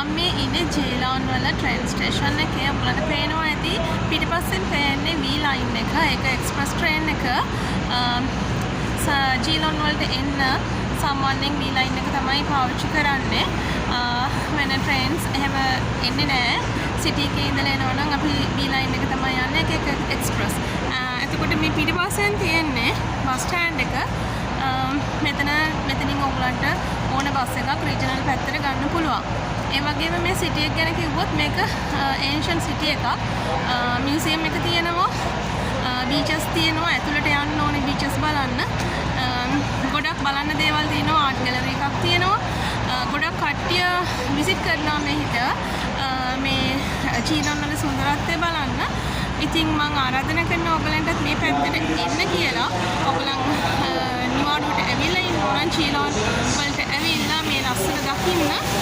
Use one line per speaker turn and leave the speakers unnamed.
මම මේ ඉන්නේ ජීලෝන් වල ට්‍රේන් ස්ටේෂන් එකේ. ඔයගොල්ලන්ට පේනවා ඇති පිටිපස්සෙන් පේන්නේ වී ලයින් එක. ඒක එක්ස්ප්‍රස් ට්‍රේන් එක. ජීලෝන් වලට එන්න සාමාන්‍යයෙන් වී ලයින් එක තමයි පාවිච්චි කරන්නේ. වෙන ට්‍රේන්ස් එහෙම එන්නේ නැහැ. සිටි එකේ ඉඳලා එනවා නම් අපි වී ලයින් එක තමයි යන්නේ. ඒක එක්ස්ප්‍රස්. එතකොට මේ පිටිපස්සෙන් තියෙන්නේ බස් ස්ටෑන්ඩ් එක. මෙතනින් ඔයගලන්ට ඕන බස් එකක් රීජනල් පැත්තට ගන්න පුළුවන්. ඒ වගේම මේ සිටි එක ගැන කිව්වොත් මේක ඒන්ෂන් සිටි එකක්. මියුසියම් එක තියෙනවා. බීචස් තියෙනවා. ඇතුළට යන්න ඕනේ බීචස් බලන්න. ගොඩක් බලන්න දේවල් තියෙනවා. ආර්ට් ගැලරි එකක් තියෙනවා. ගොඩක් කට්ටිය විසිට් කරනවා මෙහෙට. මේ චීනන් වල සුන්දරත්වය බලන්න. ඉතින් මම ආරාධනා කරනවා ඔයගලන්ටත් මේ පැත්තට එන්න කියලා. ඔයගලන් නිවාඩුවට ඇවිල්ලා ඉන්නවා නම් චීනන් වලට ඇවිල්ලා මේ ලස්සන දකින්න.